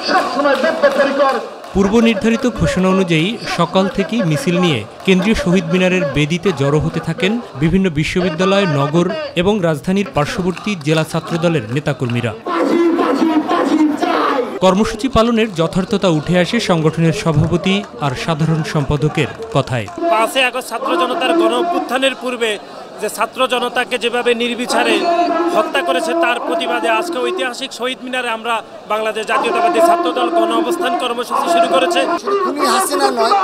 সবসময় বদ্ধপরিকর। পূর্ব নির্ধারিত ঘোষণা অনুযায়ী সকাল থেকেই মিছিল নিয়ে কেন্দ্রীয় শহীদ মিনারের বেদিতে জড়ো হতে থাকেন বিভিন্ন বিশ্ববিদ্যালয়, নগর এবং রাজধানীর পার্শ্ববর্তী জেলা ছাত্রদলের নেতাকর্মীরা। কর্মসূচি পালনের যথার্থতা উঠে আসে সংগঠনের সভাপতি আর সাধারণ সম্পাদকের কথায়। 5 আগস্ট ছাত্র জনতার গণ অভ্যুত্থানের পূর্বে যে ছাত্র জনতাকে যেভাবে নির্বিচারে হত্যা করেছে তার প্রতিবাদে আজকে ঐতিহাসিক শহীদ মিনারে আমরা বাংলাদেশ জাতীয়তাবাদী ছাত্রদল গণ অবস্থান কর্মসূচি শুরু করেছে। খুনি হাসিনা নয়,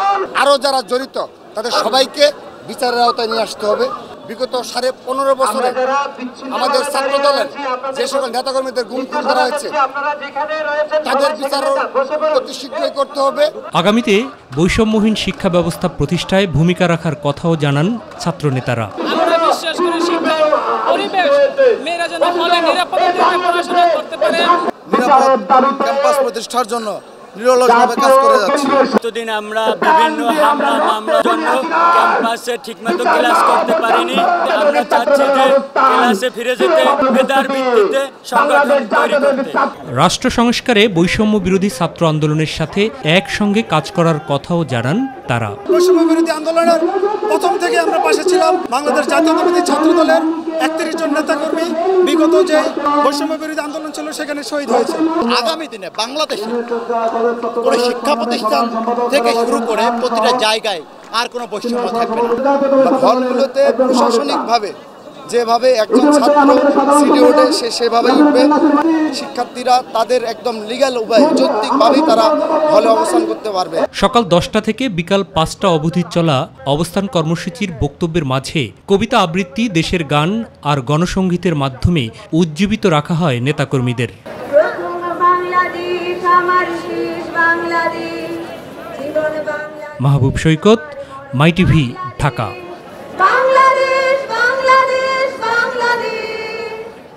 আরও যারা জড়িত তাদের সবাইকে বিচারের আওতায় নিয়ে আসতে হবে। বিগত 15.5 বছরে আমাদের ছাত্রদলের যে সকল নেতাকর্মীদের গুম করা হয়েছে তাদের বিচার অতি শীঘ্রই করতে হবে। আগামীতে বৈষম্যহীন শিক্ষা ব্যবস্থা প্রতিষ্ঠায় ভূমিকা রাখার কথাও জানান ছাত্রনেতারা। আমরা বিশ্বাস করি শিক্ষার পরিবেশ মেয়েরা যেন হলে নিরাপদে পড়াশোনা করতে পারে। নিরাপদ ক্যাম্পাস প্রতিষ্ঠার জন্য নিরলসভাবে কাজ করে যাচ্ছি। এতদিন আমরা বিভিন্ন হামলা মামলার জন্য ক্যাম্পাসে ঠিকমতো ক্লাস করতে পারিনি। আমরা চাচ্ছি যে ক্লাসে ফিরে যেতে, মেধার ভিত্তিতে সংগঠন তৈরি করতে। রাষ্ট্র সংস্কারে বৈষম্য বিরোধী ছাত্র আন্দোলনের সাথে একসঙ্গে কাজ করার কথাও জানান তারা। বৈষম্য বিরোধী আন্দোলনের প্রথম থেকে আমরা পাশে ছিলাম। বাংলাদেশ জাতীয়তাবাদী ছাত্রদলের 31 জন নেতাকর্মী বিগত যে বৈষম্য বিরোধী আন্দোলন ছিল সেখানে শহীদ হয়েছে। আগামী দিনে বাংলাদেশে কোনো শিক্ষা প্রতিষ্ঠান থেকে শুরু করে প্রতিটা জায়গায় আর কোনো বৈষম্য থাকবে না। হলগুলোতে প্রশাসনিকভাবে যেভাবে একজন ছাত্র সিডি ওঠে সেভাবেই উঠবে। শিক্ষার্থীরা তাদের একদম লিগ্যাল উপায় যৌক্তিকভাবেই তারা হলে অবস্থান করতে পারবে। সকাল 10টা থেকে বিকাল 5টা অবধি চলা অবস্থান কর্মসূচির বক্তব্যের মাঝে কবিতা আবৃত্তি, দেশের গান আর গণসংগীতের মাধ্যমে উজ্জীবিত রাখা হয় নেতাকর্মীদের। মাহবুব সৈকত, মাই টিভি, ঢাকা।